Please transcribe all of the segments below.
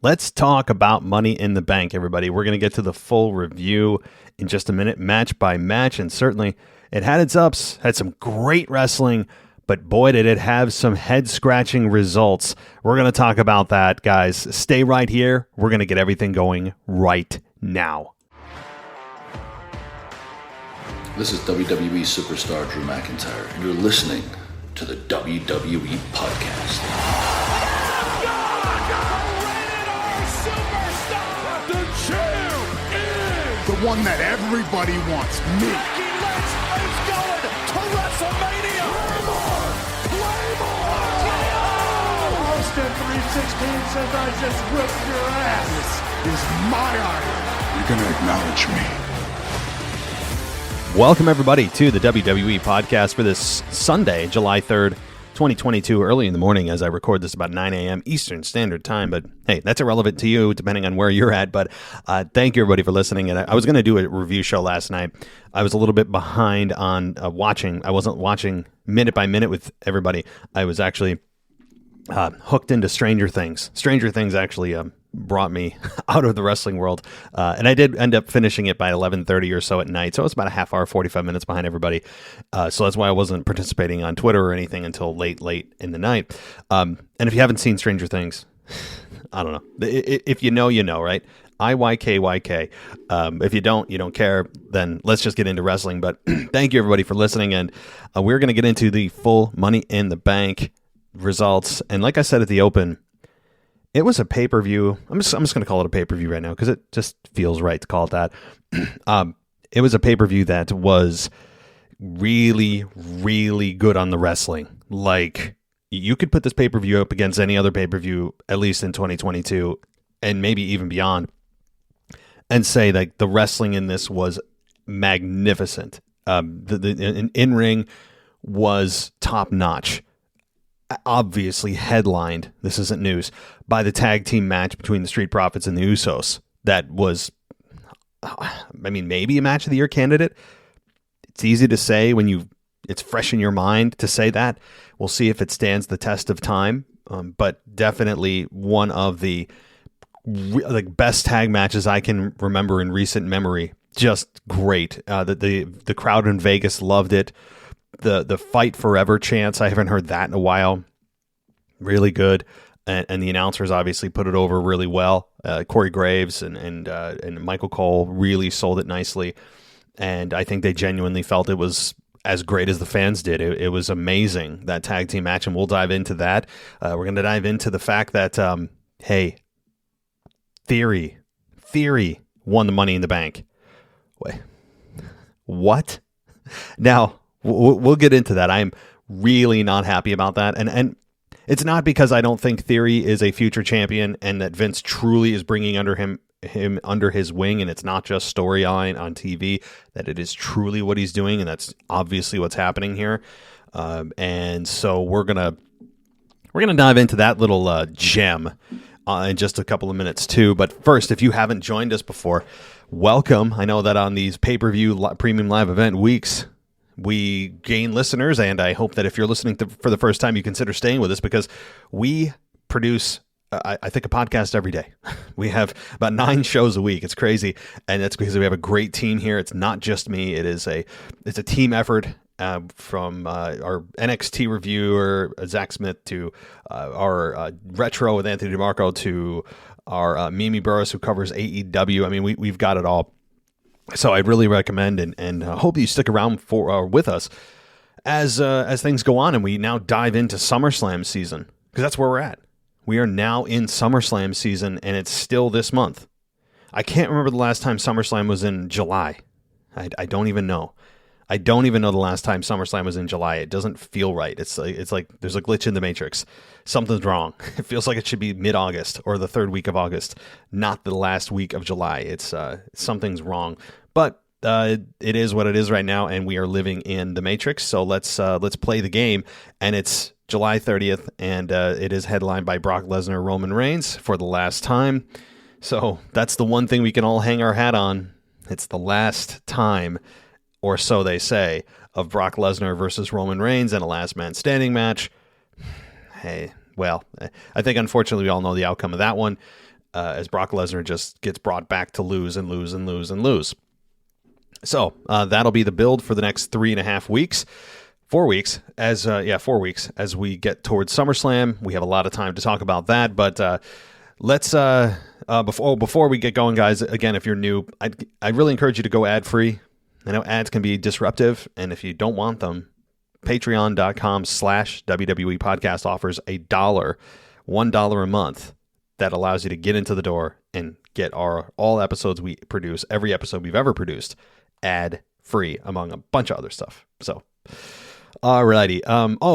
Let's talk about Money in the Bank, everybody. We're going to get to the full review in just a minute, match by match, and certainly it had its ups, had some great wrestling, but boy, did it have some head-scratching results. We're going to talk about that, guys. Stay right here. We're going to get everything going right now. This is WWE superstar Drew McIntyre, and you're listening to the WWE Podcast. The champ is the one that everybody wants, me. Becky Lynch is going to WrestleMania. Claymore! Austin 316 says I just whipped your ass. This is my honor. You're going to acknowledge me. Welcome, everybody, to the WWE Podcast for this Sunday, July 3rd, 2022, early in the morning as I record this about 9 a.m. Eastern Standard Time. But hey, that's irrelevant to you, depending on where you're at. But thank you, everybody, for listening. And I was going to do a review show last night. I was a little bit behind on watching. I wasn't watching minute by minute with everybody. I was actually hooked into Stranger Things. Stranger Things actually brought me out of the wrestling world. And I did end up finishing it by 11:30 or so at night. So it was about a half hour, 45 minutes behind everybody. So that's why I wasn't participating on Twitter or anything until late in the night. And if you haven't seen Stranger Things, I don't know. If you know, you know, right? IYKYK. If you don't care, then let's just get into wrestling. But thank you, everybody, for listening. And we're going to get into the full Money in the Bank results. And like I said at the open, it was a pay-per-view. I'm just going to call it a pay-per-view right now because it just feels right to call it that. It was a pay-per-view that was really, really good on the wrestling. Like, you could put this pay-per-view up against any other pay-per-view, at least in 2022, and maybe even beyond, and say that the wrestling in this was magnificent. The in-ring was top-notch. Obviously headlined, this isn't news, by the tag team match between the Street Profits and the Usos. That was, I mean, maybe a match of the year candidate. It's easy to say when it's fresh in your mind to say that. We'll see if it stands the test of time, but definitely one of the best tag matches I can remember in recent memory. Just great. The crowd in Vegas loved it. The Fight Forever chants, I haven't heard that in a while. Really good. And the announcers obviously put it over really well. Corey Graves and Michael Cole really sold it nicely. And I think they genuinely felt it was as great as the fans did. It was amazing, that tag team match, and we'll dive into that. We're going to dive into the fact that, hey, Theory won the Money in the Bank. Wait, what? Now, we'll get into that. I'm really not happy about that. And it's not because I don't think Theory is a future champion and that Vince truly is bringing him under his wing, and it's not just storyline on TV, that it is truly what he's doing, and that's obviously what's happening here. And so we're gonna dive into that little gem in just a couple of minutes too. But first, if you haven't joined us before, welcome. I know that on these pay-per-view premium live event weeks, we gain listeners, and I hope that if you're listening for the first time, you consider staying with us, because we produce, I think, a podcast every day. We have about 9 shows a week. It's crazy, and that's because we have a great team here. It's not just me. It's a team effort, from our NXT reviewer, Zach Smith, to our Retro with Anthony DeMarco, to our Mimi Burris, who covers AEW. I mean, we've got it all. So I'd really recommend and hope you stick around with us as things go on, and we now dive into SummerSlam season, because that's where we're at. We are now in SummerSlam season, and it's still this month. I can't remember the last time SummerSlam was in July. I don't even know. I don't even know the last time SummerSlam was in July. It doesn't feel right. It's like there's a glitch in the Matrix. Something's wrong. It feels like it should be mid-August or the third week of August, not the last week of July. It's something's wrong. But it is what it is right now, and we are living in the Matrix. So let's play the game. And it's July 30th, and it is headlined by Brock Lesnar, Roman Reigns for the last time. So that's the one thing we can all hang our hat on. It's the last time, or so they say, of Brock Lesnar versus Roman Reigns in a last man standing match. Hey, well, I think unfortunately we all know the outcome of that one. as Brock Lesnar just gets brought back to lose and lose and lose and lose. So that'll be the build for the next 3.5 weeks. 4 weeks, 4 weeks as we get towards SummerSlam. We have a lot of time to talk about that, but let's before we get going, guys. Again, if you're new, I really encourage you to go ad free. I know ads can be disruptive, and if you don't want them, Patreon.com/WWE Podcast offers $1 a month that allows you to get into the door and get all episodes we produce, every episode we've ever produced, ad free, among a bunch of other stuff. So. Alrighty.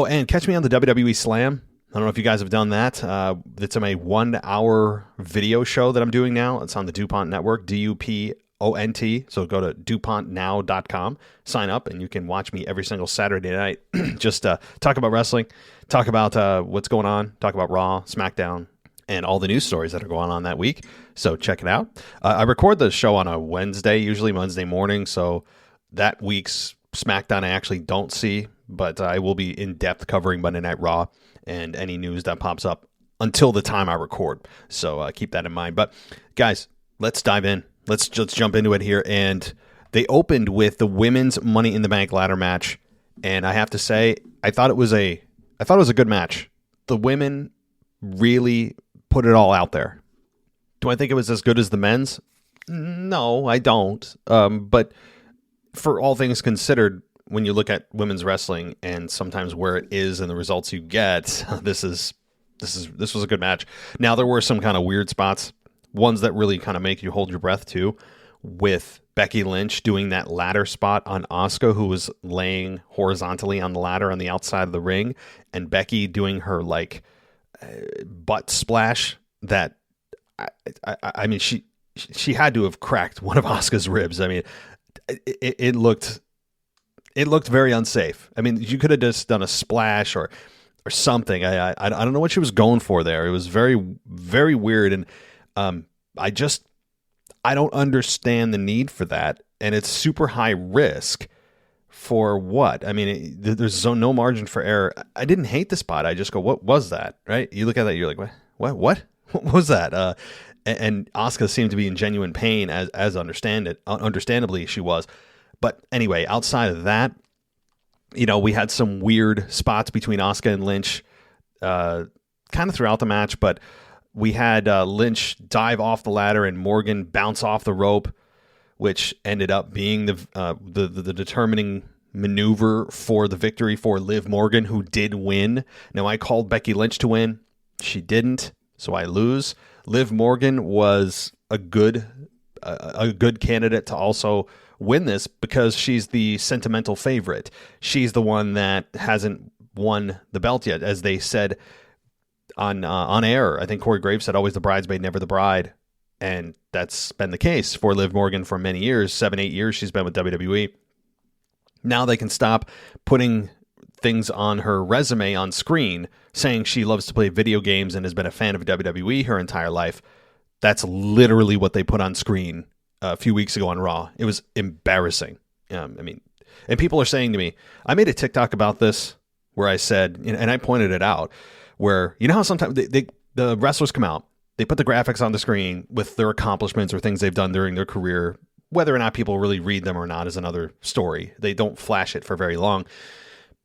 And catch me on the WWE Slam. I don't know if you guys have done that. It's a 1 hour video show that I'm doing now. It's on the DuPont Network, DUPONT. So go to DuPontNow.com, sign up, and you can watch me every single Saturday night. Just talk about wrestling, talk about what's going on, talk about Raw, SmackDown, and all the news stories that are going on that week. So check it out. I record the show on a Wednesday, usually Wednesday morning. So that week's SmackDown I actually don't see, but I will be in depth covering Monday Night Raw and any news that pops up until the time I record. So keep that in mind. But guys, let's dive in. Let's just jump into it here. And they opened with the women's Money in the Bank ladder match, and I have to say, I thought it was a good match. The women really put it all out there. Do I think it was as good as the men's? No, I don't. But for all things considered, when you look at women's wrestling and sometimes where it is and the results you get, this was a good match. Now, there were some kind of weird spots, ones that really kind of make you hold your breath too, with Becky Lynch doing that ladder spot on Asuka, who was laying horizontally on the ladder on the outside of the ring, and Becky doing her butt splash that I mean she had to have cracked one of Asuka's ribs. I mean, it looked very unsafe. I mean, you could have just done a splash or something. I don't know what she was going for there. It was very, very weird, and I don't understand the need for that. And it's super high risk for what? I mean, there's no margin for error. I didn't hate the spot. I just go, what was that? Right? You look at that, you're like, what was that? And Asuka seemed to be in genuine pain, as understandably she was. But anyway, outside of that, we had some weird spots between Asuka and Lynch kind of throughout the match, but we had Lynch dive off the ladder and Morgan bounce off the rope, which ended up being the determining maneuver for the victory for Liv Morgan, who did win. Now, I called Becky Lynch to win. She didn't, so I lose. Liv Morgan was a good candidate to also win this because she's the sentimental favorite. She's the one that hasn't won the belt yet, as they said on air. I think Corey Graves said, always the bridesmaid, never the bride. And that's been the case for Liv Morgan for many years, 7-8 years she's been with WWE. Now they can stop putting things on her resume on screen saying she loves to play video games and has been a fan of WWE her entire life. That's literally what they put on screen a few weeks ago on Raw. It was embarrassing. And people are saying to me, I made a TikTok about this where I said, and I pointed it out, where, how sometimes the wrestlers come out, they put the graphics on the screen with their accomplishments or things they've done during their career. Whether or not people really read them or not is another story. They don't flash it for very long.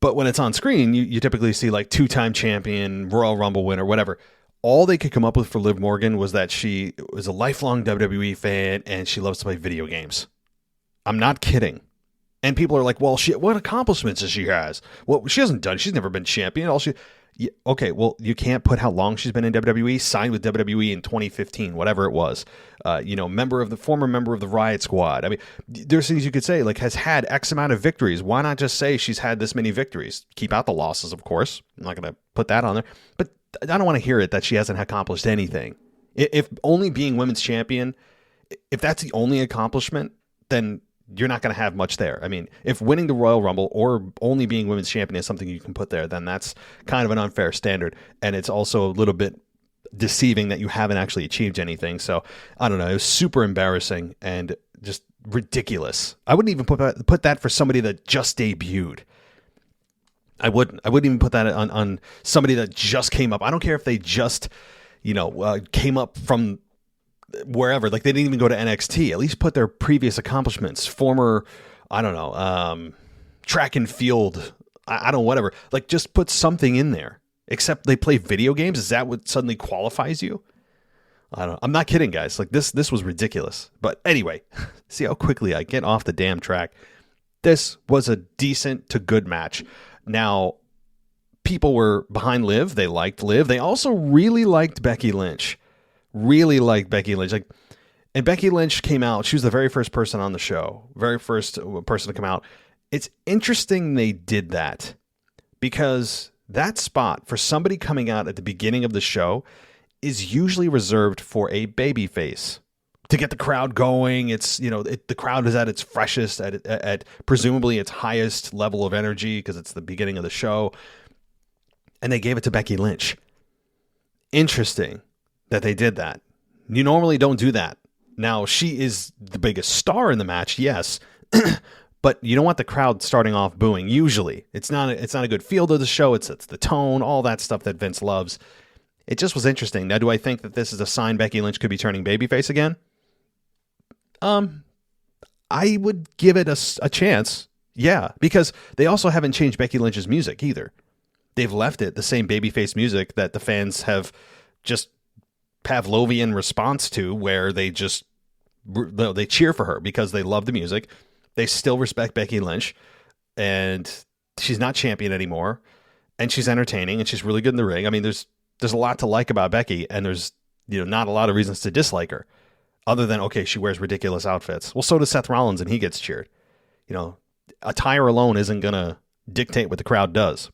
But when it's on screen, you typically see like 2-time champion, Royal Rumble winner, whatever. All they could come up with for Liv Morgan was that she was a lifelong WWE fan and she loves to play video games. I'm not kidding. And people are like, well, what accomplishments does she has? Well, she hasn't done. She's never been champion. Okay, well, you can't put how long she's been in WWE. Signed with WWE in 2015, whatever it was. Former member of the Riot Squad. I mean, there's things you could say, like has had X amount of victories. Why not just say she's had this many victories? Keep out the losses, of course. I'm not going to put that on there. But I don't want to hear it that she hasn't accomplished anything. If only being women's champion, if that's the only accomplishment, then you're not going to have much there. I mean, if winning the Royal Rumble or only being women's champion is something you can put there, then that's kind of an unfair standard. And it's also a little bit deceiving that you haven't actually achieved anything. So I don't know. It was super embarrassing and just ridiculous. I wouldn't even put that for somebody that just debuted. I wouldn't even put that on somebody that just came up. I don't care if they just, came up from wherever. Like, they didn't even go to NXT. At least put their previous accomplishments, former, I don't know, track and field, I don't know, whatever. Like, just put something in there. Except they play video games. Is that what suddenly qualifies you? I don't know. I'm not kidding, guys. Like, this was ridiculous. But anyway, see how quickly I get off the damn track. This was a decent to good match. Now, people were behind Liv. They liked Liv. They also really liked Becky Lynch. Really liked Becky Lynch. Like, and Becky Lynch came out. She was the very first person on the show. Very first person to come out. It's interesting they did that, because that spot for somebody coming out at the beginning of the show is usually reserved for a babyface to get the crowd going. It's, the crowd is at its freshest, at presumably its highest level of energy, because it's the beginning of the show. And they gave it to Becky Lynch. Interesting that they did that. You normally don't do that. Now, she is the biggest star in the match, yes. But you don't want the crowd starting off booing. Usually, it's not a good feel to the show. It's the tone, all that stuff that Vince loves. It just was interesting. Now, do I think that this is a sign Becky Lynch could be turning babyface again? I would give it a chance. Yeah, because they also haven't changed Becky Lynch's music either. They've left it the same babyface music that the fans have just Pavlovian response to, where they cheer for her because they love the music. They still respect Becky Lynch, and she's not champion anymore, and she's entertaining, and she's really good in the ring. I mean, there's a lot to like about Becky, and there's not a lot of reasons to dislike her, other than, okay, she wears ridiculous outfits. Well, so does Seth Rollins, and he gets cheered. Attire alone isn't gonna dictate what the crowd does.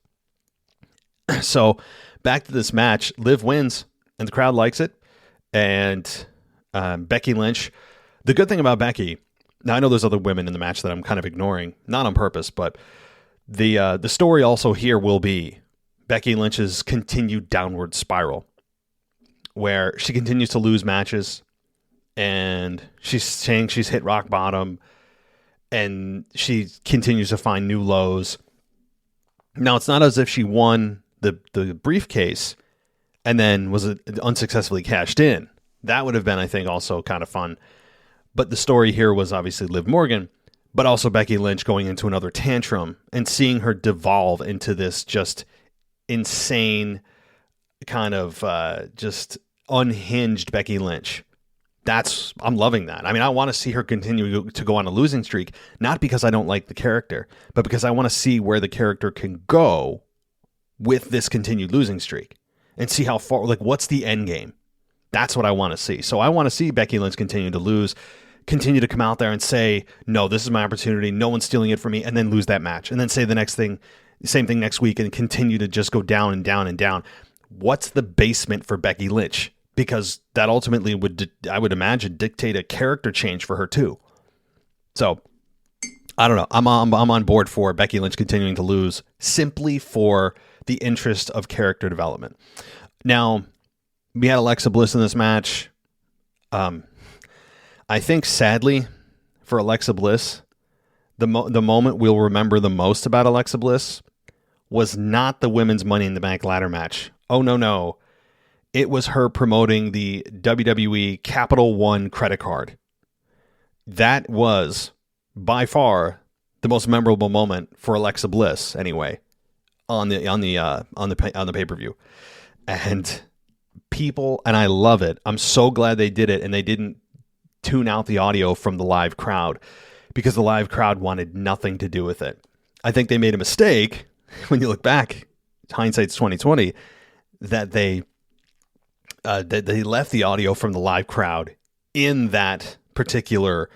So back to this match, Liv wins, and the crowd likes it, and Becky Lynch. The good thing about Becky. Now, I know there's other women in the match that I'm kind of ignoring, not on purpose, but the story also here will be Becky Lynch's continued downward spiral, where she continues to lose matches, and she's saying she's hit rock bottom, and she continues to find new lows. Now, it's not as if she won the briefcase and then was unsuccessfully cashed in. That would have been, I think, also kind of fun. But the story here was obviously Liv Morgan, but also Becky Lynch going into another tantrum and seeing her devolve into this just insane kind of just unhinged Becky Lynch. I'm loving that. I mean, I want to see her continue to go on a losing streak, not because I don't like the character, but because I want to see where the character can go with this continued losing streak and see how far, like, what's the end game? That's what I want to see. So I want to see Becky Lynch continue to lose, continue to come out there and say, no, this is my opportunity. No one's stealing it from me. And then lose that match. And then say the same thing next week, and continue to just go down and down and down. What's the basement for Becky Lynch? Because that ultimately would, I would imagine, dictate a character change for her too. So I don't know. I'm on board for Becky Lynch continuing to lose simply for the interest of character development. Now, we had Alexa Bliss in this match. I think, sadly, for Alexa Bliss, the moment we'll remember the most about Alexa Bliss was not the women's Money in the Bank ladder match. Oh, no. It was her promoting the WWE Capital One credit card. That was, by far, the most memorable moment for Alexa Bliss, anyway, on the pay-per-view. And people, and I love it. I'm so glad they did it, and they didn't tune out the audio from the live crowd, because the live crowd wanted nothing to do with it. I think they made a mistake when you look back, hindsight's 2020, that they left the audio from the live crowd in that particular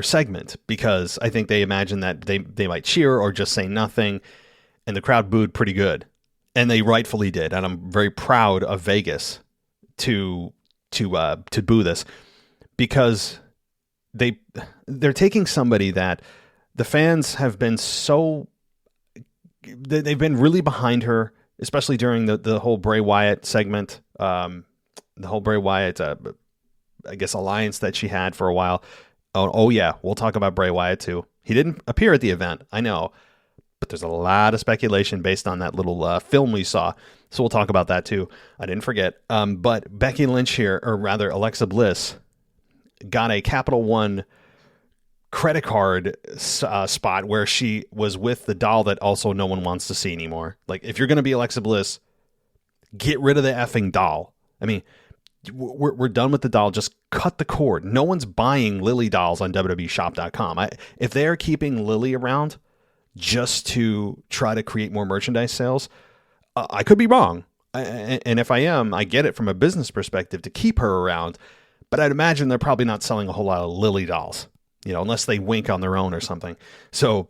segment, because I think they imagined that they might cheer or just say nothing, and the crowd booed pretty good. And they rightfully did, and I'm very proud of Vegas to boo this, because they're taking somebody that the fans have been they've been really behind her, especially during the whole Bray Wyatt segment, the whole Bray Wyatt I guess alliance that she had for a while. Oh yeah, we'll talk about Bray Wyatt too. He didn't appear at the event, I know, but there's a lot of speculation based on that little film we saw. So we'll talk about that too. I didn't forget. But Becky Lynch here, or rather Alexa Bliss, got a Capital One credit card spot where she was with the doll that also no one wants to see anymore. Like, if you're going to be Alexa Bliss, get rid of the effing doll. I mean, we're done with the doll. Just cut the cord. No one's buying Lily dolls on WWEshop.com. If they're keeping Lily around just to try to create more merchandise sales, I could be wrong. And if I am, I get it from a business perspective to keep her around. But I'd imagine they're probably not selling a whole lot of Lily dolls, unless they wink on their own or something. So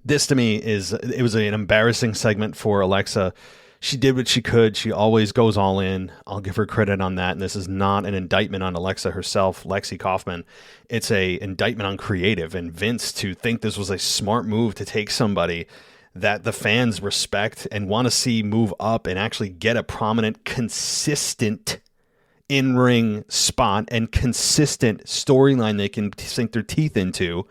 this to me it was an embarrassing segment for Alexa. She did what she could. She always goes all in. I'll give her credit on that. And this is not an indictment on Alexa herself, Lexi Kaufman. It's a indictment on creative and Vince to think this was a smart move to take somebody that the fans respect and want to see move up and actually get a prominent, consistent in-ring spot and consistent storyline they can sink their teeth into.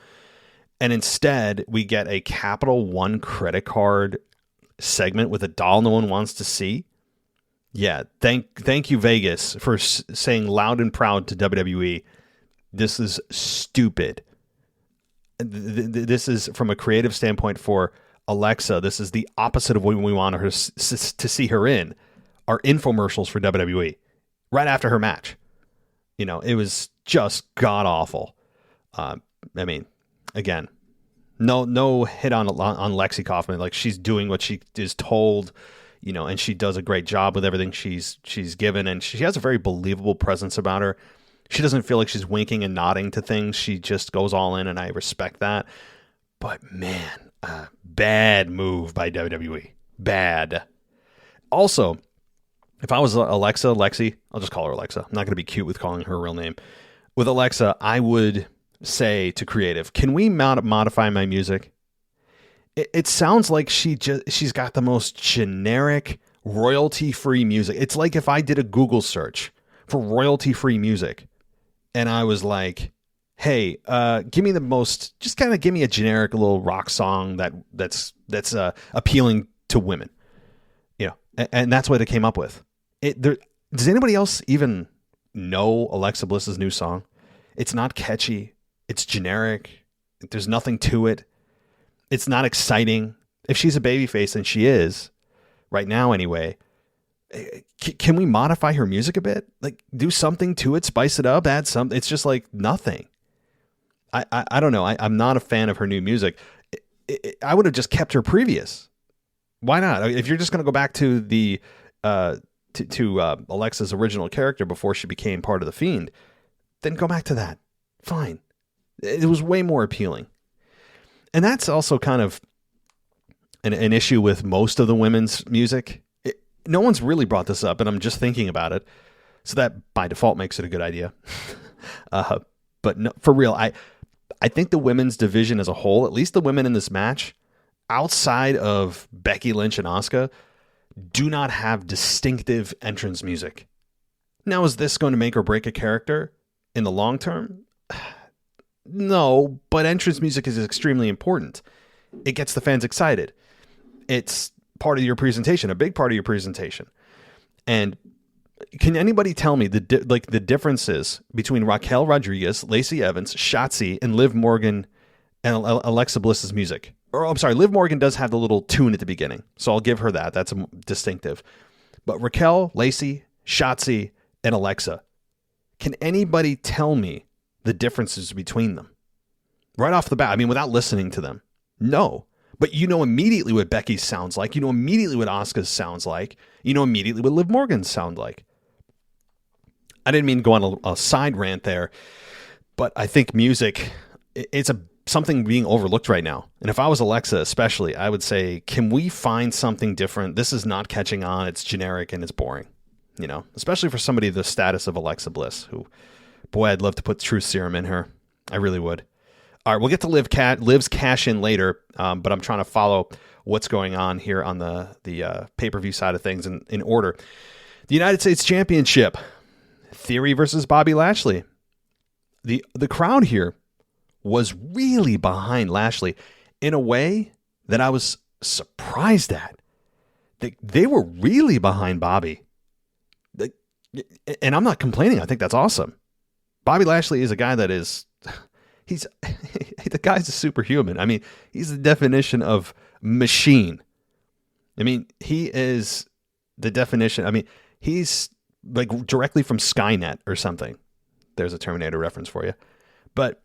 And instead, we get a Capital One credit card segment with a doll no one wants to see. Yeah, thank you, Vegas, for saying loud and proud to WWE, this is stupid. This is, from a creative standpoint for Alexa, this is the opposite of what we want her to see her in. Our infomercials for WWE right after her match. It was just god awful. I mean, again, no hit on Lexi Kaufman. Like, she's doing what she is told, and she does a great job with everything she's given, and she has a very believable presence about her. She doesn't feel like she's winking and nodding to things. She just goes all in, and I respect that. But man, bad move by WWE. Bad. Also, if I was Lexi, I'll just call her Alexa. I'm not going to be cute with calling her real name. With Alexa, I would say to creative, can we modify my music? It sounds like she's got the most generic royalty-free music. It's like if I did a Google search for royalty-free music and I was like, hey, give me a generic little rock song that's appealing to women, and that's what it came up with. Does anybody else even know Alexa Bliss's new song? It's not catchy. It's generic. There's nothing to it. It's not exciting. If she's a babyface, and she is right now anyway, can we modify her music a bit? Like, do something to it, spice it up, add something. It's just like nothing. I don't know. I'm not a fan of her new music. I would have just kept her previous. Why not? If you're just going to go back to the to Alexa's original character before she became part of the Fiend, then go back to that. Fine. It was way more appealing. And that's also kind of an issue with most of the women's music. No one's really brought this up, and I'm just thinking about it. So that by default makes it a good idea. But no, for real, I think the women's division as a whole, at least the women in this match, outside of Becky Lynch and Asuka, do not have distinctive entrance music. Now, is this going to make or break a character in the long term? No, but entrance music is extremely important. It gets the fans excited. It's part of your presentation, a big part of your presentation. And can anybody tell me the differences between Raquel Rodriguez, Lacey Evans, Shotzi, and Liv Morgan and Alexa Bliss's music? Or I'm sorry, Liv Morgan does have the little tune at the beginning, so I'll give her that. That's distinctive. But Raquel, Lacey, Shotzi, and Alexa, can anybody tell me the differences between them right off the bat? I mean, without listening to them, no. But you know immediately what Becky's sounds like. You know immediately what Asuka's sounds like. You know immediately what Liv Morgan's sound like. I didn't mean to go on a side rant there, but I think music, it's something being overlooked right now. And if I was Alexa especially, I would say, can we find something different? This is not catching on. It's generic and it's boring, especially for somebody the status of Alexa Bliss, who, boy, I'd love to put truth serum in her. I really would. All right, we'll get to Liv's cash in later, but I'm trying to follow what's going on here on the pay-per-view side of things in order. The United States Championship, Theory versus Bobby Lashley. The crowd here was really behind Lashley in a way that I was surprised at. They were really behind Bobby. And I'm not complaining. I think that's awesome. Bobby Lashley is a guy that the guy's a superhuman. I mean, he's the definition of machine. I mean, he is the definition. I me's like directly from Skynet or something. There's a Terminator reference for you. But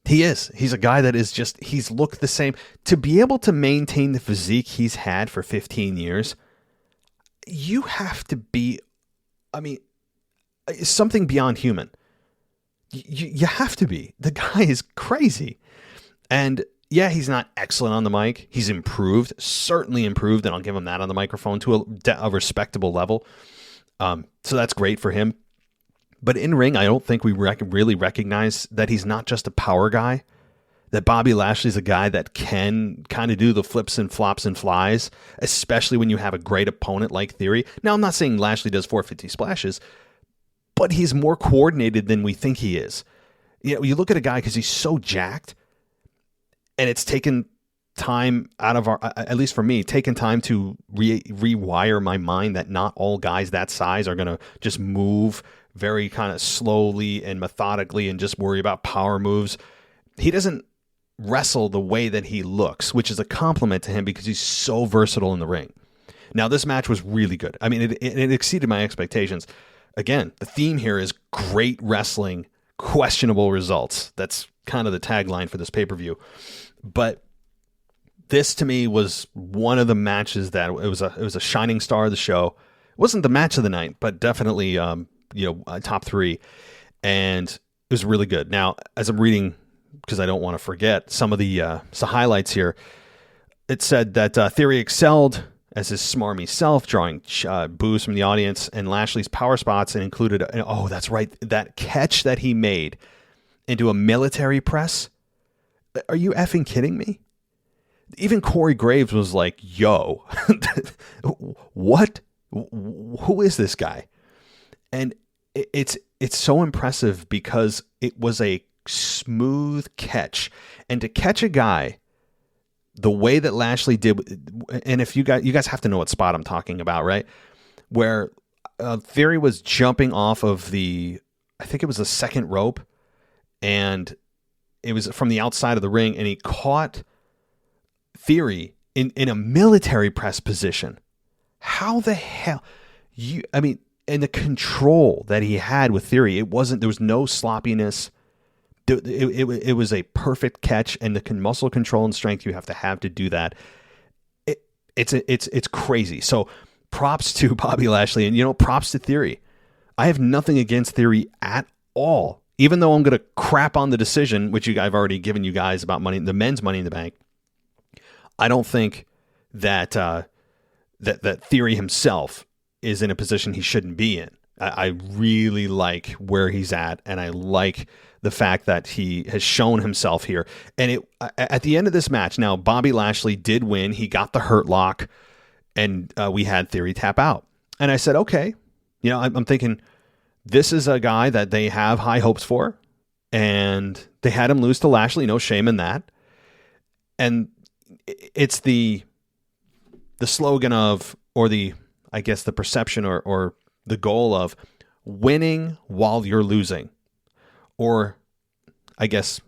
he's a guy that is he's looked the same. To be able to maintain the physique he's had for 15 years, you have to be, something beyond human. You have to be. The guy is crazy. And yeah, he's not excellent on the mic. He's improved, certainly improved, and I'll give him that on the microphone to a respectable level. So that's great for him. But in ring, I don't think we really recognize that he's not just a power guy, that Bobby Lashley's a guy that can kind of do the flips and flops and flies, especially when you have a great opponent like Theory. Now, I'm not saying Lashley does 450 splashes, but he's more coordinated than we think he is. You look at a guy because he's so jacked, and it's taken time out of at least for me, taken time to rewire my mind that not all guys that size are going to just move very kind of slowly and methodically and just worry about power moves. He doesn't wrestle the way that he looks, which is a compliment to him because he's so versatile in the ring. Now, this match was really good. I mean, it exceeded my expectations. Again, the theme here is great wrestling, questionable results. That's kind of the tagline for this pay-per-view. But this to me was one of the matches that it was a shining star of the show. It wasn't the match of the night, but definitely top three, and it was really good. Now, as I'm reading, because I don't want to forget some of the highlights here, it said that Theory excelled as his smarmy self, drawing boos from the audience, and Lashley's power spots, and included, oh, that's right, that catch that he made into a military press. Are you effing kidding me? Even Corey Graves was like, yo, what? Who is this guy? And it's so impressive because it was a smooth catch. And to catch a guy the way that Lashley did, and if you guys have to know what spot I'm talking about, right? Where Theory was jumping off of I think it was the second rope, and it was from the outside of the ring, and he caught Theory in a military press position. How the hell and the control that he had with Theory, there was no sloppiness. It was a perfect catch, and the muscle control and strength you have to do that. It's crazy. So props to Bobby Lashley, and props to Theory. I have nothing against Theory at all, even though I'm going to crap on the decision, which I've already given you guys about the men's Money in the Bank. I don't think that that Theory himself is in a position he shouldn't be in. I really like where he's at, and I like the fact that he has shown himself here. And at the end of this match, now Bobby Lashley did win. He got the hurt lock, and we had Theory tap out. And I said, okay, I'm thinking this is a guy that they have high hopes for, and they had him lose to Lashley. No shame in that. And it's the slogan of, or the perception or the goal of winning while you're losing, or I guess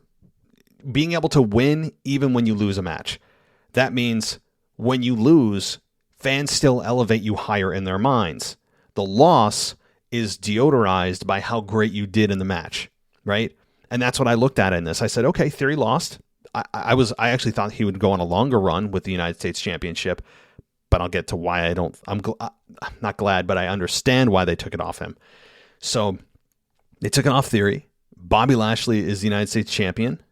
being able to win even when you lose a match. That means when you lose, fans still elevate you higher in their minds. The loss is deodorized by how great you did in the match, right? And that's what I looked at in this. I said, okay, Theory lost. I actually thought he would go on a longer run with the United States Championship, but I'll get to why I'm not glad, but I understand why they took it off him. So they took it off Theory. Bobby Lashley is the United States champion,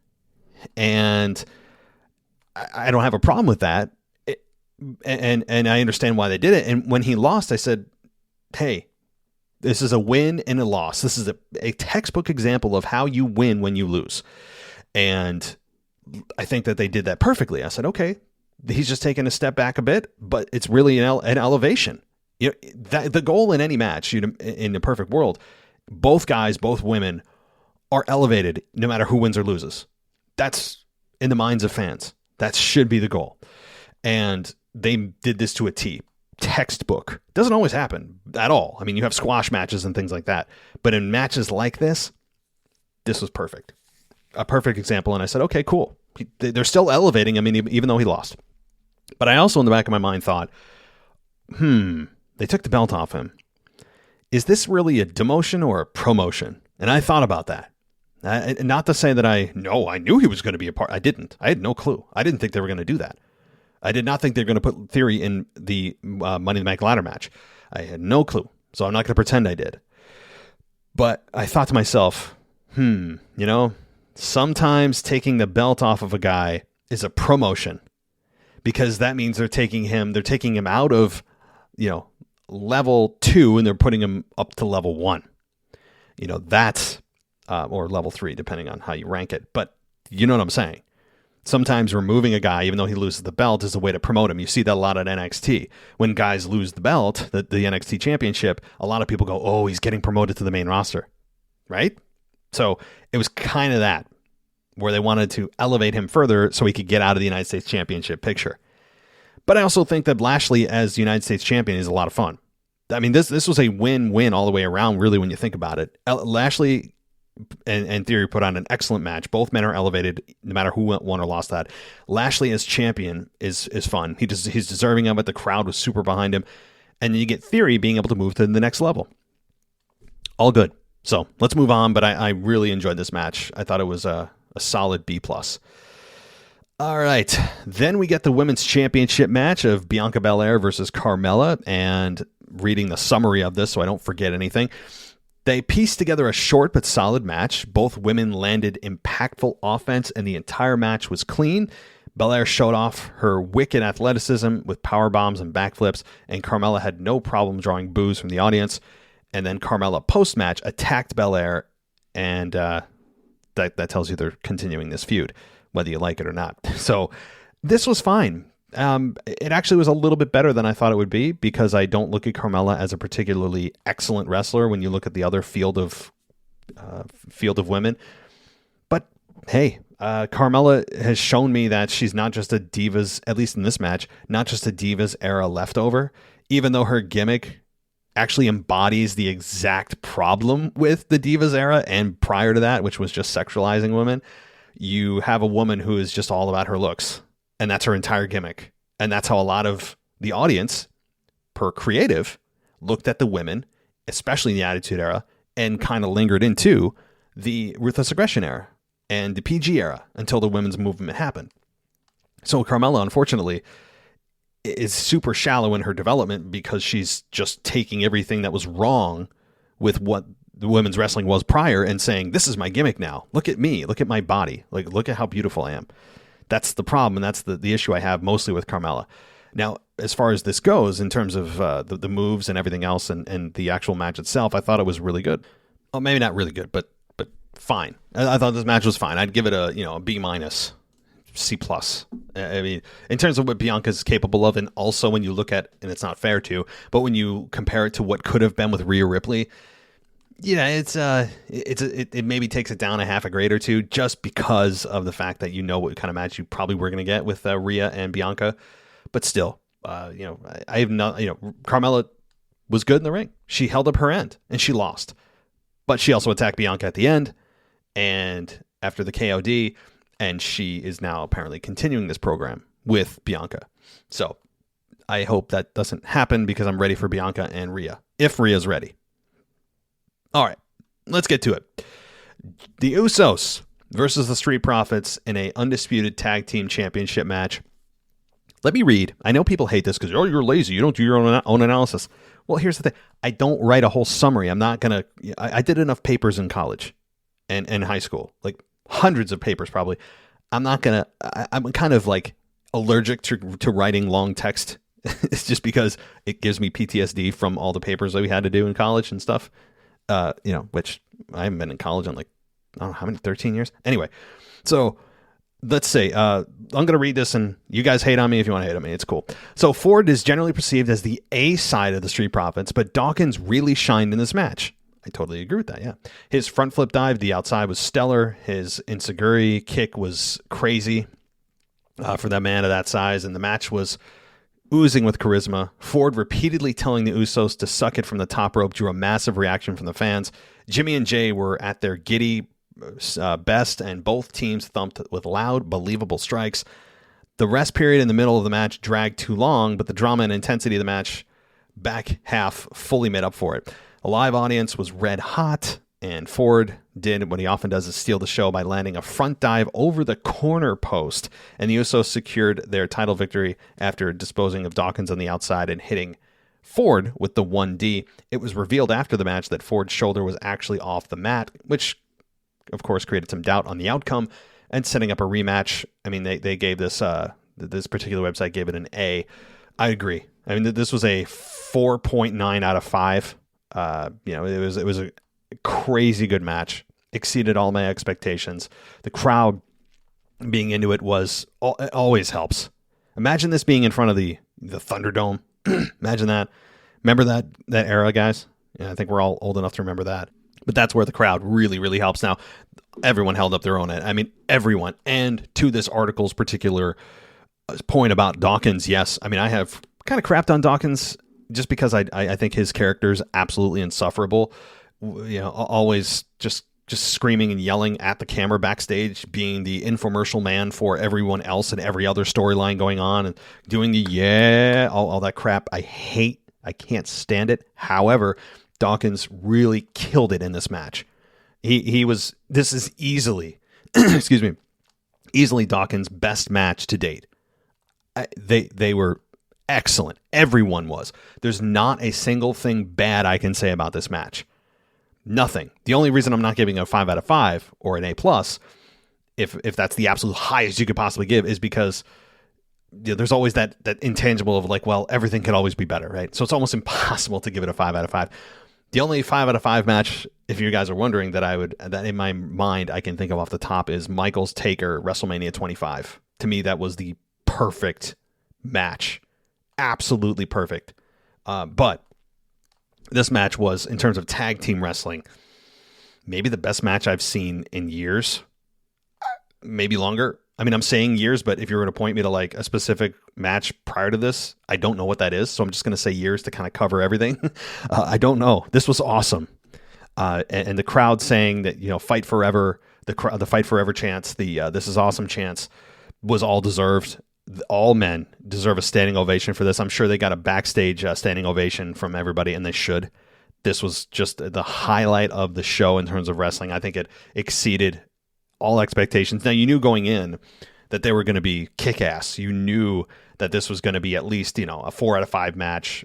and I don't have a problem with that. And I understand why they did it. And when he lost, I said, hey, this is a win and a loss. This is a textbook example of how you win when you lose. And I think that they did that perfectly. I said, okay, he's just taking a step back a bit, but it's really an elevation. The goal in any match, in the perfect world, both guys, both women, are elevated no matter who wins or loses. That's in the minds of fans. That should be the goal. And they did this to a T. Textbook. Doesn't always happen at all. I mean, you have squash matches and things like that. But in matches like this was perfect. A perfect example. And I said, okay, cool. They're still elevating him, even though he lost. But I also, in the back of my mind, thought, they took the belt off him. Is this really a demotion or a promotion? And I thought about that. Not to say that I knew he was going to be a part. I didn't. I had no clue. I didn't think they were going to do that. I did not think they were going to put Theory in the Money in the Bank ladder match. I had no clue. So I'm not going to pretend I did. But I thought to myself, sometimes taking the belt off of a guy is a promotion, because that means they're taking him out of, level 2 and they're putting him up to level 1. That's, or level 3, depending on how you rank it. But you know what I'm saying? Sometimes removing a guy, even though he loses the belt, is a way to promote him. You see that a lot at NXT. When guys lose the belt, the NXT championship, a lot of people go, oh, he's getting promoted to the main roster. Right? So it was kind of that, where they wanted to elevate him further so he could get out of the United States Championship picture. But I also think that Lashley as United States champion is a lot of fun. I mean, this was a win-win all the way around, really, when you think about it. Lashley and Theory put on an excellent match. Both men are elevated, no matter who won or lost that. Lashley as champion is fun. He's deserving of it. The crowd was super behind him. And then you get Theory being able to move to the next level. All good. So let's move on. But I really enjoyed this match. I thought it was a solid B+. All right. Then we get the women's championship match of Bianca Bel-Air versus Carmella. And reading the summary of this so I don't forget anything. They pieced together a short but solid match. Both women landed impactful offense, and the entire match was clean. Bel-Air showed off her wicked athleticism with power bombs and backflips, and Carmella had no problem drawing boos from the audience. And then Carmella post-match attacked Bel-Air, and that tells you they're continuing this feud, whether you like it or not. So this was fine. It actually was a little bit better than I thought it would be, because I don't look at Carmella as a particularly excellent wrestler when you look at the other field of women. But hey, Carmella has shown me that she's not just a Divas, at least in this match, not just a Divas era leftover, even though her gimmick actually embodies the exact problem with the Divas era and prior to that, which was just sexualizing women. You have a woman who is just all about her looks. And that's her entire gimmick. And that's how a lot of the audience, per creative, looked at the women, especially in the Attitude Era, and kind of lingered into the Ruthless Aggression era and the PG era until the women's movement happened. So Carmella, unfortunately, is super shallow in her development, because she's just taking everything that was wrong with what the women's wrestling was prior and saying, this is my gimmick now. Look at me. Look at my body. Like, look at how beautiful I am. That's the problem, and that's the issue I have mostly with Carmella. Now, as far as this goes, in terms of the moves and everything else and the actual match itself, I thought it was really good. Well, maybe not really good, but fine. I thought this match was fine. I'd give it a B-, C+. I mean, in terms of what Bianca's capable of, and also when you look at, and it's not fair to, but when you compare it to what could have been with Rhea Ripley, yeah, it maybe takes it down a half a grade or two, just because of the fact that you know what kind of match you probably were going to get with Rhea and Bianca. But still, I have not, Carmella was good in the ring. She held up her end and she lost, but she also attacked Bianca at the end and after the KOD, and she is now apparently continuing this program with Bianca. So I hope that doesn't happen, because I'm ready for Bianca and Rhea, if Rhea's ready. All right, let's get to it. The Usos versus the Street Profits in a undisputed tag team championship match. Let me read. I know people hate this because, you're lazy. You don't do your own analysis. Well, here's the thing. I don't write a whole summary. I'm not going to. I did enough papers in college and high school, like hundreds of papers probably. I'm not going to. I'm kind of like allergic to writing long text. It's just because it gives me PTSD from all the papers that we had to do in college and stuff. Which I haven't been in college in, like, I don't know how many, 13 years. Anyway, so let's say, I'm going to read this, and you guys hate on me if you want to hate on me. It's cool. So Ford is generally perceived as the A side of the Street Profits, but Dawkins really shined in this match. I totally agree with that, yeah. His front flip dive to the outside was stellar. His Enziguri kick was crazy. for that man of that size, and the match was oozing with charisma. Ford repeatedly telling the Usos to suck it from the top rope drew a massive reaction from the fans. Jimmy and Jay were at their giddy best, and both teams thumped with loud, believable strikes. The rest period in the middle of the match dragged too long, but the drama and intensity of the match back half fully made up for it. A live audience was red hot, and Ford did what he often does, is steal the show by landing a front dive over the corner post, and the Usos secured their title victory after disposing of Dawkins on the outside and hitting Ford with the 1D. It was revealed after the match that Ford's shoulder was actually off the mat, which of course created some doubt on the outcome and setting up a rematch. I mean, they gave this particular website gave it an A. I agree. I mean, this was a 4.9 out of 5. It was a crazy good match, exceeded all my expectations. The crowd being into it always helps. Imagine this being in front of the Thunderdome. Imagine that. Remember that era, guys? Yeah, I think we're all old enough to remember that. But that's where the crowd really, really helps. Now, everyone held up their own end. I mean, everyone. And to this article's particular point about Dawkins, yes. I mean, I have kind of crapped on Dawkins just because I think his character is absolutely insufferable. You know, always just screaming and yelling at the camera backstage, being the infomercial man for everyone else and every other storyline going on, and doing all that crap. I can't stand it. However, Dawkins really killed it in this match. This is easily, easily Dawkins' best match to date. They were excellent. Everyone was. There's not a single thing bad I can say about this match. Nothing. The only reason I'm not giving a 5 out of 5 or an A+, if that's the absolute highest you could possibly give, is because there's always that intangible of like, well, everything could always be better, right? So it's almost impossible to give it a 5 out of 5. The only 5 out of 5 match, if you guys are wondering, that in my mind I can think of off the top is Michaels Taker WrestleMania 25. To me, that was the perfect match. Absolutely perfect. But this match was, in terms of tag team wrestling, maybe the best match I've seen in years, maybe longer. I mean, I'm saying years, but if you were going to point me to like a specific match prior to this, I don't know what that is. So I'm just going to say years to kind of cover everything. I don't know. This was awesome. And the crowd saying that, you know, fight forever, the fight forever chants, the this is awesome chants was all deserved. All men deserve a standing ovation for this. I'm sure they got a backstage standing ovation from everybody, and they should. This was just the highlight of the show in terms of wrestling. I think it exceeded all expectations. Now, you knew going in that they were going to be kick-ass. You knew that this was going to be at least, you know, a 4 out of 5 match,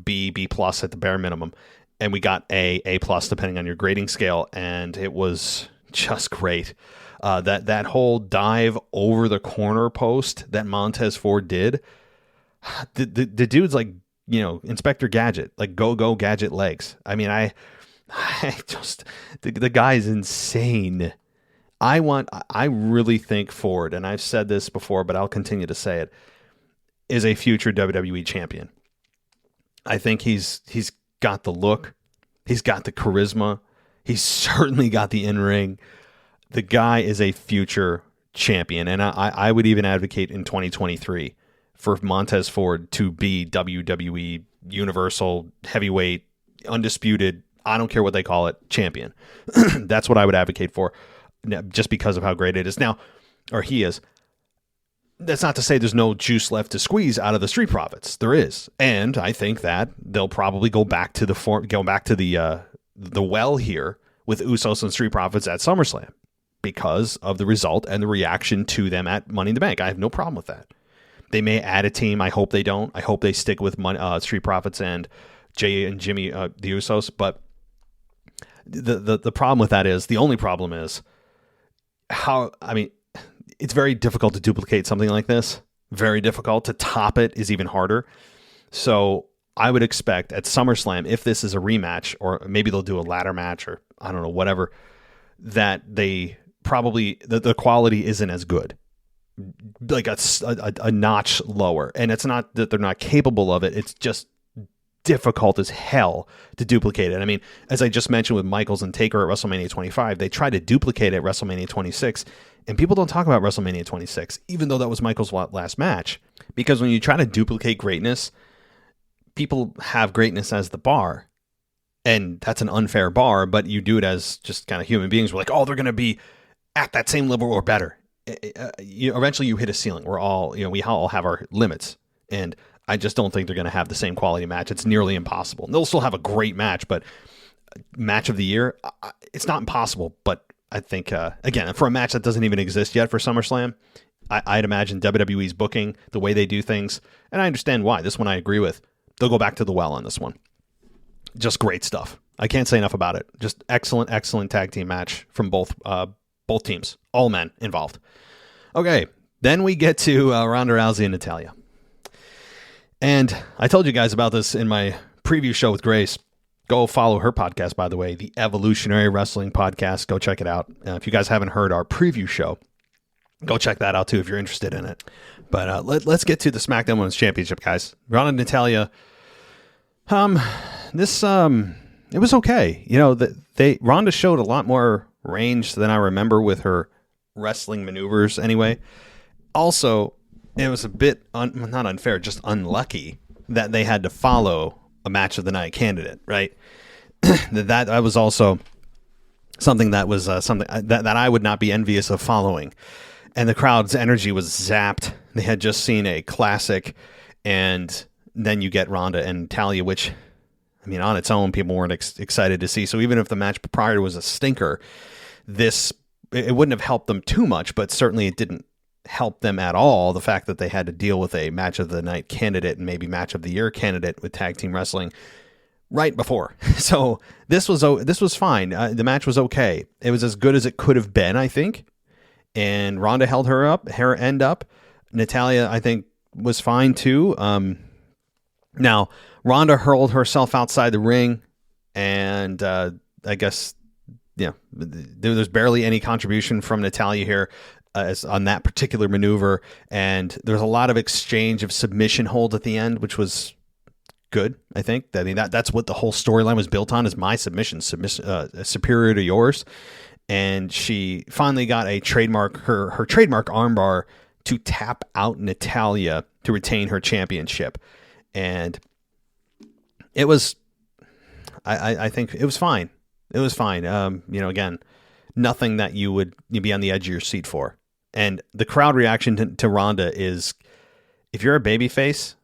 B plus at the bare minimum. And we got A plus depending on your grading scale, and it was just great. That whole dive over the corner post that Montez Ford did, the dude's like, you know, Inspector Gadget, like go Gadget legs. I mean, I just, the guy's insane. I really think Ford, and I've said this before, but I'll continue to say it, is a future WWE champion. I think he's got the look, he's got the charisma, he's certainly got the in-ring. The guy is a future champion, and I would even advocate in 2023 for Montez Ford to be WWE Universal Heavyweight Undisputed, I don't care what they call it, champion. That's what I would advocate for, just because of how great it is now, or he is. That's not to say there's no juice left to squeeze out of the Street Profits. There is, and I think that they'll probably go back to the well here with Usos and Street Profits at SummerSlam, because of the result and the reaction to them at Money in the Bank. I have no problem with that. They may add a team. I hope they don't. I hope they stick with Street Profits and Jay and Jimmy, the Usos. But the problem with that is, the only problem is it's very difficult to duplicate something like this. Very difficult. To top it is even harder. So I would expect at SummerSlam, if this is a rematch, or maybe they'll do a ladder match, or I don't know, whatever, that they probably the quality isn't as good, like a notch lower. And it's not that they're not capable of it, it's just difficult as hell to duplicate it. I mean, as I just mentioned with Michaels and Taker at WrestleMania 25, they tried to duplicate it at WrestleMania 26, and people don't talk about WrestleMania 26, even though that was Michaels' last match. Because when you try to duplicate greatness, people have greatness as the bar, and that's an unfair bar, but you do it as just kind of human beings. We're like, oh, they're going to be at that same level or better. Eventually you hit a ceiling. We all have our limits, and I just don't think they're going to have the same quality match. It's nearly impossible. They'll still have a great match, but match of the year, it's not impossible. But I think, again, for a match that doesn't even exist yet for SummerSlam, I'd imagine WWE's booking, the way they do things, and I understand why. This one I agree with. They'll go back to the well on this one. Just great stuff. I can't say enough about it. Just excellent, excellent tag team match from both teams. All men involved. Okay, then we get to Ronda Rousey and Natalya. And I told you guys about this in my preview show with Grace. Go follow her podcast, by the way, the Evolutionary Wrestling Podcast. Go check it out. If you guys haven't heard our preview show, go check that out too if you're interested in it. But let's get to the SmackDown Women's Championship, guys. Ronda and Natalya. It was okay. You know, Ronda showed a lot more range than I remember with her wrestling maneuvers. Anyway, also it was a bit not unfair, just unlucky that they had to follow a match of the night candidate. Right? that was also something that was something that I would not be envious of following. And the crowd's energy was zapped. They had just seen a classic, and then you get Ronda and Natalya, which, I mean, on its own, people weren't excited to see. So even if the match prior was a stinker, it wouldn't have helped them too much, but certainly it didn't help them at all. The fact that they had to deal with a match of the night candidate and maybe match of the year candidate with tag team wrestling right before. So this was fine. The match was okay. It was as good as it could have been, I think. And Ronda held her end up. Natalya, I think, was fine too. Now, Ronda hurled herself outside the ring, and I guess, there's barely any contribution from Natalya here on that particular maneuver, and there's a lot of exchange of submission holds at the end, which was good, I think. I mean, that's what the whole storyline was built on, is my submission superior to yours. And she finally got a trademark, her trademark armbar to tap out Natalya to retain her championship. And it was, I think it was fine. It was fine. Again, nothing that you'd be on the edge of your seat for. And the crowd reaction to Ronda is, if you're a babyface,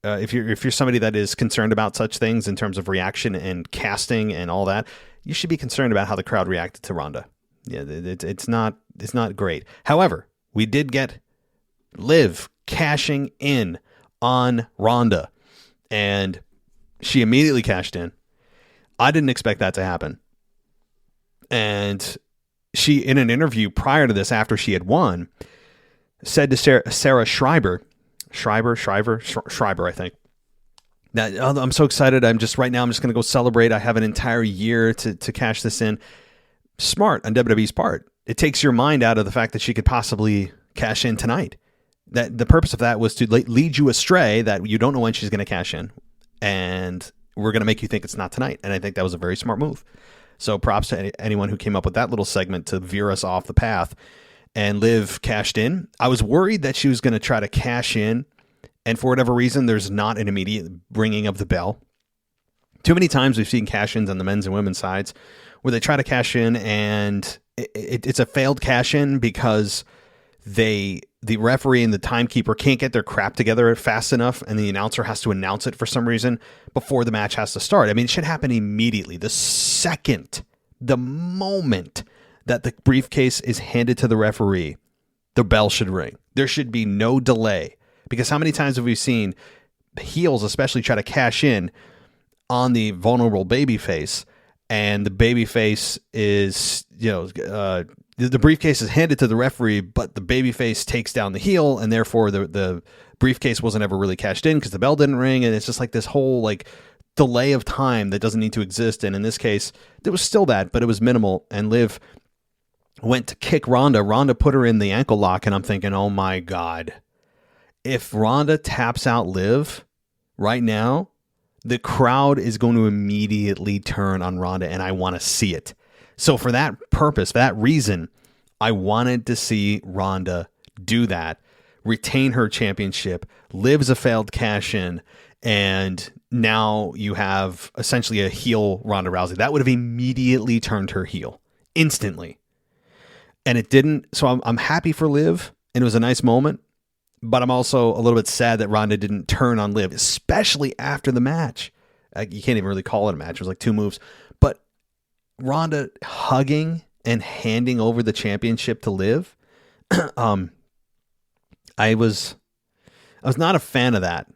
if you're somebody that is concerned about such things in terms of reaction and casting and all that, you should be concerned about how the crowd reacted to Ronda. Yeah, it's not great. However, we did get Liv cashing in on Ronda, and she immediately cashed in. I didn't expect that to happen. And she, in an interview prior to this, after she had won, said to Sarah Schreiber, I think, that, oh, I'm so excited. I'm just going to go celebrate. I have an entire year to cash this in. Smart on WWE's part. It takes your mind out of the fact that she could possibly cash in tonight. That the purpose of that was to lead you astray, that you don't know when she's going to cash in, and we're going to make you think it's not tonight. And I think that was a very smart move. So props to anyone who came up with that little segment to veer us off the path. And Liv cashed in. I was worried that she was going to try to cash in, and for whatever reason, there's not an immediate ringing of the bell. Too many times we've seen cash-ins on the men's and women's sides where they try to cash in, and it's a failed cash-in because the referee and the timekeeper can't get their crap together fast enough, and the announcer has to announce it for some reason before the match has to start. I mean, it should happen immediately. The moment that the briefcase is handed to the referee, the bell should ring. There should be no delay, because how many times have we seen heels especially try to cash in on the vulnerable babyface, and the babyface is, the briefcase is handed to the referee, but the babyface takes down the heel, and therefore the briefcase wasn't ever really cashed in because the bell didn't ring, and it's just like this whole delay of time that doesn't need to exist. And in this case, there was still that, but it was minimal. And Liv went to kick Ronda. Ronda put her in the ankle lock, and I'm thinking, oh my God, if Ronda taps out Liv right now, the crowd is going to immediately turn on Ronda, and I want to see it. So for that purpose, for that reason, I wanted to see Ronda do that, retain her championship, Liv's a failed cash-in, and now you have essentially a heel Ronda Rousey. That would have immediately turned her heel, instantly. And it didn't, so I'm happy for Liv, and it was a nice moment, but I'm also a little bit sad that Ronda didn't turn on Liv, especially after the match. You can't even really call it a match. It was like 2 moves. But Ronda hugging and handing over the championship to Liv, I was not a fan of that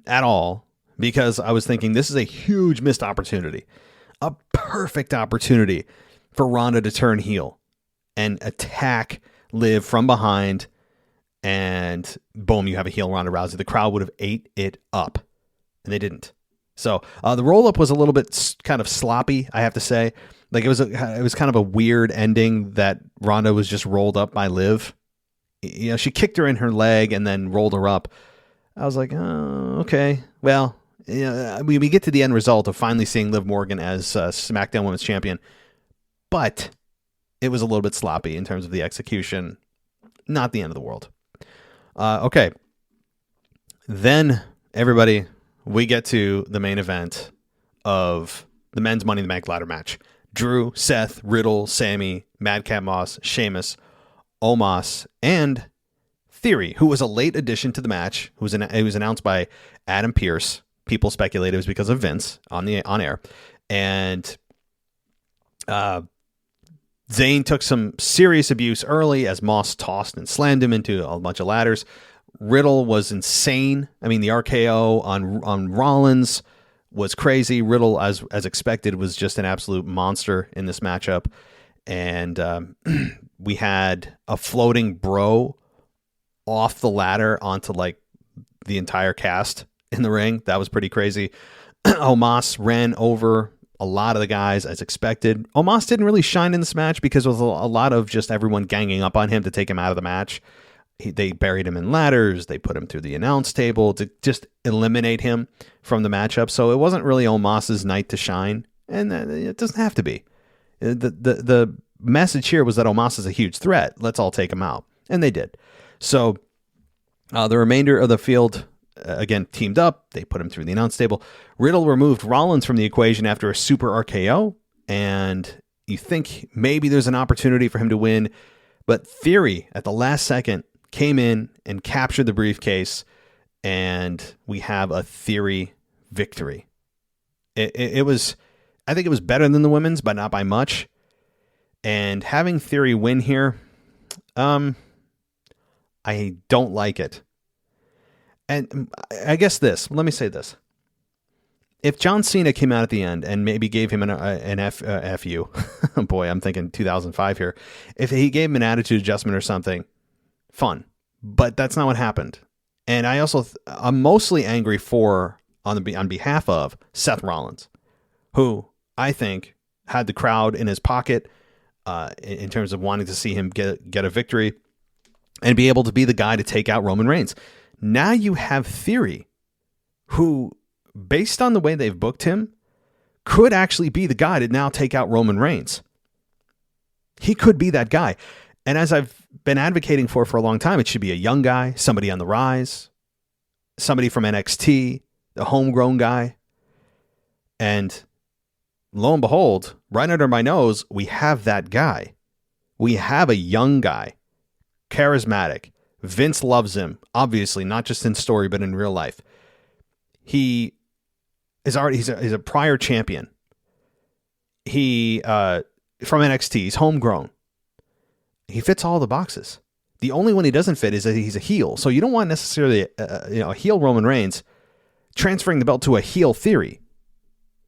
at all, because I was thinking this is a huge missed opportunity, a perfect opportunity for Ronda to turn heel and attack Liv from behind, and boom, you have a heel Ronda Rousey. The crowd would have ate it up, and they didn't. So the roll up was a little bit kind of sloppy, I have to say. Like it was kind of a weird ending that Ronda was just rolled up by Liv. You know, she kicked her in her leg and then rolled her up. I was like, oh, okay. Well, you know, we get to the end result of finally seeing Liv Morgan as SmackDown Women's Champion, but it was a little bit sloppy in terms of the execution. Not the end of the world. Okay. Then, everybody, we get to the main event of the men's Money in the Bank ladder match. Drew, Seth, Riddle, Sammy, Madcap Moss, Sheamus, Omos, and Theory, who was a late addition to the match. It was announced by Adam Pearce. People speculated it was because of Vince on air. And Zayn took some serious abuse early as Moss tossed and slammed him into a bunch of ladders. Riddle was insane. I mean, the RKO on Rollins was crazy. Riddle, as expected, was just an absolute monster in this matchup. And we had a floating bro off the ladder onto like the entire cast in the ring. That was pretty crazy. Omos ran over a lot of the guys as expected. Omos didn't really shine in this match because it was a lot of just everyone ganging up on him to take him out of the match. They buried him in ladders. They put him through the announce table to just eliminate him from the matchup. So it wasn't really Omos's night to shine, and it doesn't have to be. The message here was that Omos is a huge threat. Let's all take him out, and they did. So the remainder of the field, again, teamed up. They put him through the announce table. Riddle removed Rollins from the equation after a super RKO, and you think maybe there's an opportunity for him to win, but Theory at the last second came in and captured the briefcase, and we have a Theory victory. It was, I think it was better than the women's, but not by much. And having Theory win here, I don't like it. And I guess let me say this. If John Cena came out at the end and maybe gave him an FU, boy, I'm thinking 2005 here. If he gave him an attitude adjustment or something, fun. But that's not what happened. And I'm mostly angry on behalf of Seth Rollins, who I think had the crowd in his pocket in terms of wanting to see him get a victory and be able to be the guy to take out Roman Reigns. Now you have Theory, who, based on the way they've booked him, could actually be the guy to now take out Roman Reigns. He could be that guy. And as I've been advocating for a long time, it should be a young guy, somebody on the rise, somebody from NXT, a homegrown guy. And lo and behold, right under my nose, we have that guy. We have a young guy, charismatic. Vince loves him, obviously, not just in story, but in real life. He is he's a prior champion. He from NXT, he's homegrown. He fits all the boxes. The only one he doesn't fit is that he's a heel. So you don't want necessarily a heel Roman Reigns transferring the belt to a heel Theory.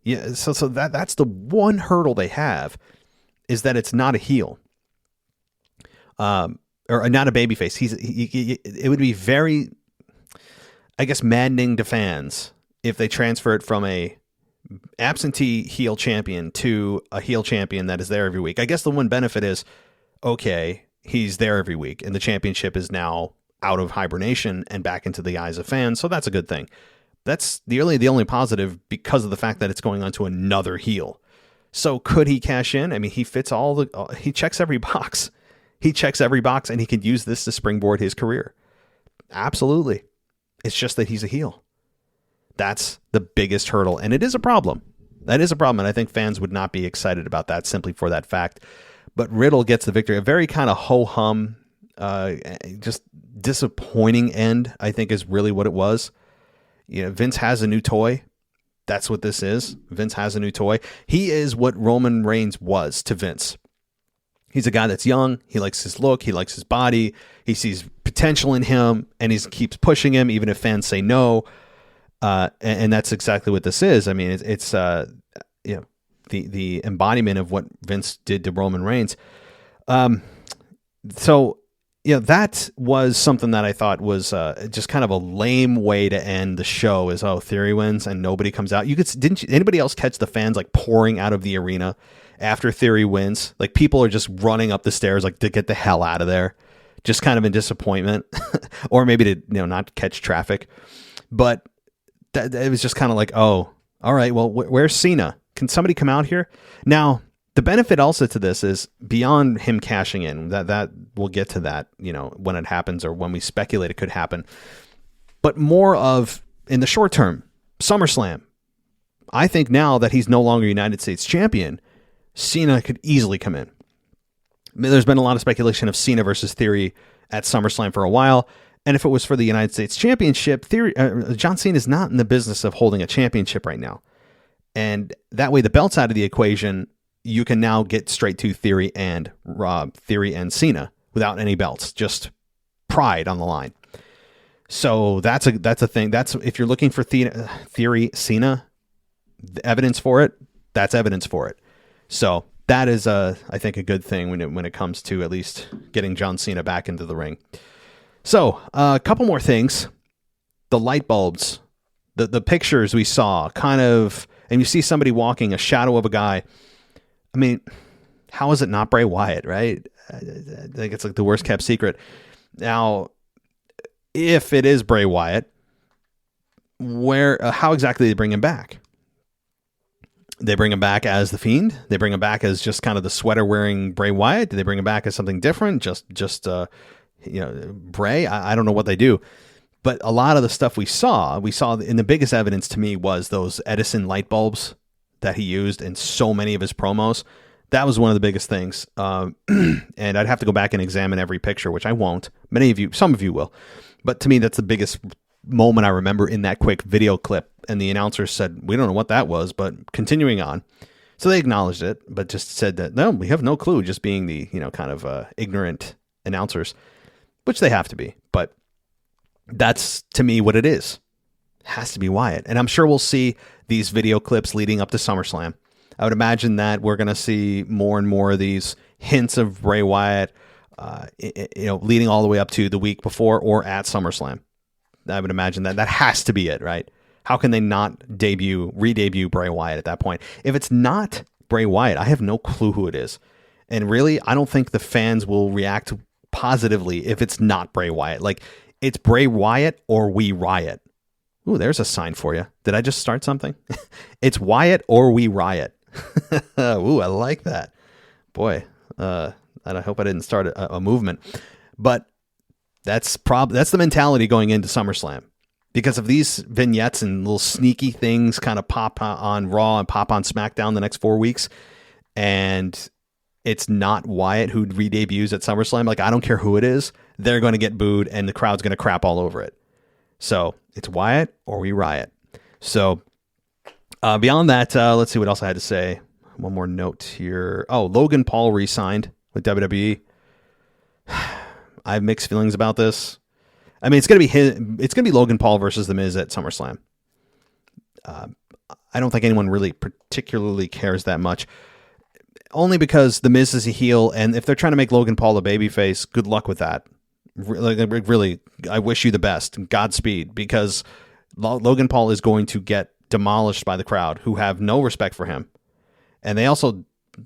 Yeah, so that's the one hurdle they have, is that it's not a heel. Or not a babyface. It would be very, I guess, maddening to fans if they transfer it from a absentee heel champion to a heel champion that is there every week. I guess the one benefit is, okay, he's there every week, and the championship is now out of hibernation and back into the eyes of fans, so that's a good thing. That's the only positive because of the fact that it's going on to another heel. So could he cash in? I mean, he fits he checks every box. He checks every box, and he could use this to springboard his career. Absolutely. It's just that he's a heel. That's the biggest hurdle, and it is a problem. That is a problem, and I think fans would not be excited about that simply for that fact. But Riddle gets the victory. A very kind of ho-hum, just disappointing end, I think, is really what it was. You know, Vince has a new toy. That's what this is. Vince has a new toy. He is what Roman Reigns was to Vince. He's a guy that's young. He likes his look. He likes his body. He sees potential in him, and he keeps pushing him, even if fans say no. And that's exactly what this is. I mean, it's the embodiment of what Vince did to Roman Reigns. So that was something that I thought was just kind of a lame way to end the show. Is Theory wins and nobody comes out. Anybody else catch the fans like pouring out of the arena after Theory wins? Like people are just running up the stairs like to get the hell out of there, just kind of in disappointment, or maybe to not catch traffic. But it was just kind of like, oh, all right, well, where's Cena? Can somebody come out here? Now, the benefit also to this is beyond him cashing in, that we'll get to that, when it happens or when we speculate it could happen. But more of, in the short term, SummerSlam. I think now that he's no longer United States champion, Cena could easily come in. I mean, there's been a lot of speculation of Cena versus Theory at SummerSlam for a while. And if it was for the United States Championship, John Cena is not in the business of holding a championship right now. And that way, the belt's out of the equation. You can now get straight to Theory and Cena without any belts, just pride on the line. So that's a thing. That's if you're looking for Theory Cena, the evidence for it. That's evidence for it. So that is I think a good thing when it comes to at least getting John Cena back into the ring. So a couple more things. The light bulbs, the pictures we saw, and you see somebody walking, a shadow of a guy. I mean, how is it not Bray Wyatt, right? I think it's like the worst kept secret. Now, if it is Bray Wyatt, how exactly do they bring him back? They bring him back as the Fiend? They bring him back as just kind of the sweater wearing Bray Wyatt? Do they bring him back as something different? Just Bray? I don't know what they do. But a lot of the stuff we saw, and the biggest evidence to me was those Edison light bulbs that he used in so many of his promos. That was one of the biggest things. And I'd have to go back and examine every picture, which I won't. Some of you will. But to me, that's the biggest moment I remember in that quick video clip. And the announcer said, we don't know what that was, but continuing on. So they acknowledged it, but just said that, no, we have no clue, just being the, kind of ignorant announcers, which they have to be. But that's, to me, what it is. It has to be Wyatt. And I'm sure we'll see these video clips leading up to SummerSlam. I would imagine that we're going to see more and more of these hints of Bray Wyatt, leading all the way up to the week before or at SummerSlam. I would imagine that has to be it, right? How can they not re-debut Bray Wyatt at that point? If it's not Bray Wyatt, I have no clue who it is. And really, I don't think the fans will react positively if it's not Bray Wyatt. Like, it's Bray Wyatt or we riot. Ooh, there's a sign for you. Did I just start something? It's Wyatt or we riot. Ooh, I like that. Boy, I hope I didn't start a movement. But that's the mentality going into SummerSlam. Because of these vignettes and little sneaky things kind of pop on Raw and pop on SmackDown the next 4 weeks, and it's not Wyatt who re-debuts at SummerSlam, like, I don't care who it is, they're going to get booed and the crowd's going to crap all over it. So it's Wyatt or we riot. So beyond that, let's see what else I had to say. One more note here. Oh, Logan Paul re-signed with WWE. I have mixed feelings about this. I mean, it's going to be Logan Paul versus The Miz at SummerSlam. I don't think anyone really particularly cares that much. Only because The Miz is a heel, and if they're trying to make Logan Paul a babyface, good luck with that. Really, I wish you the best. Godspeed, because Logan Paul is going to get demolished by the crowd, who have no respect for him. And they also,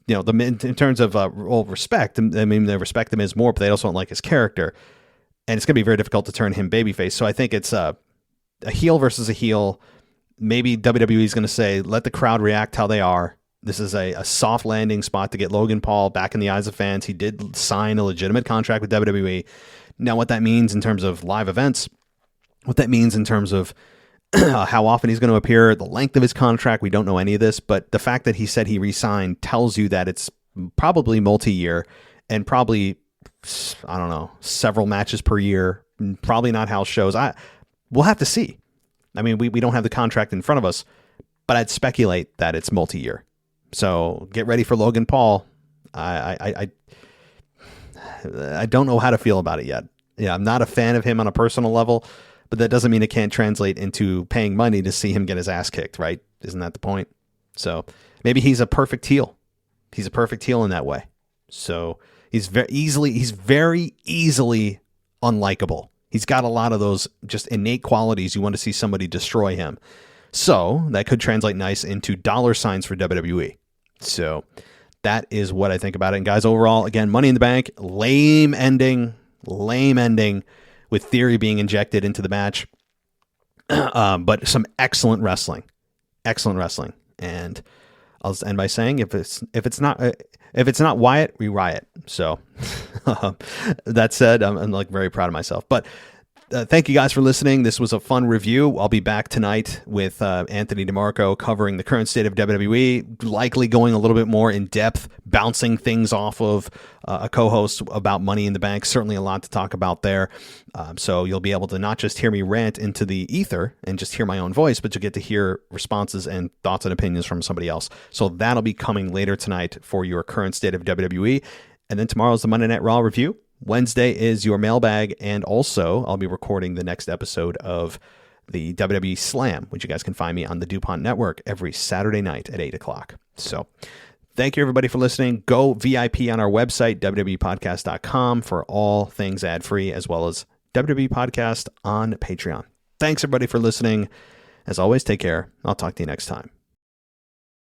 in terms of respect, I mean, they respect The Miz more, but they also don't like his character. And it's going to be very difficult to turn him babyface. So I think it's a heel versus a heel. Maybe WWE is going to say, let the crowd react how they are. This is a soft landing spot to get Logan Paul back in the eyes of fans. He did sign a legitimate contract with WWE. Now, what that means in terms of live events, what that means in terms of how often he's going to appear, the length of his contract, we don't know any of this. But the fact that he said he re-signed tells you that it's probably multi-year and probably, I don't know, several matches per year, probably not house shows. We'll have to see. I mean, we don't have the contract in front of us, but I'd speculate that it's multi-year. So get ready for Logan Paul. I don't know how to feel about it yet. Yeah, I'm not a fan of him on a personal level, but that doesn't mean it can't translate into paying money to see him get his ass kicked, right? Isn't that the point? So maybe he's a perfect heel. He's a perfect heel in that way. So he's very easily unlikable. He's got a lot of those just innate qualities. You want to see somebody destroy him. So that could translate nice into dollar signs for WWE. So that is what I think about it. And guys, overall, again, Money in the Bank, lame ending with Theory being injected into the match. But some excellent wrestling. And I'll just end by saying, if it's not Wyatt, we riot. So that said, I'm like very proud of myself. But thank you guys for listening. This was a fun review. I'll be back tonight with Anthony DeMarco covering the current state of WWE, likely going a little bit more in depth, bouncing things off of a co-host about Money in the Bank. Certainly a lot to talk about there. So you'll be able to not just hear me rant into the ether and just hear my own voice, but you'll get to hear responses and thoughts and opinions from somebody else. So that'll be coming later tonight for your current state of WWE. And then tomorrow's the Monday Night Raw review. Wednesday is your mailbag, and also I'll be recording the next episode of the WWE Slam, which you guys can find me on the DuPont Network every Saturday night at 8 o'clock. So thank you, everybody, for listening. Go VIP on our website, www.podcast.com, for all things ad-free, as well as WWE Podcast on Patreon. Thanks, everybody, for listening. As always, take care. I'll talk to you next time.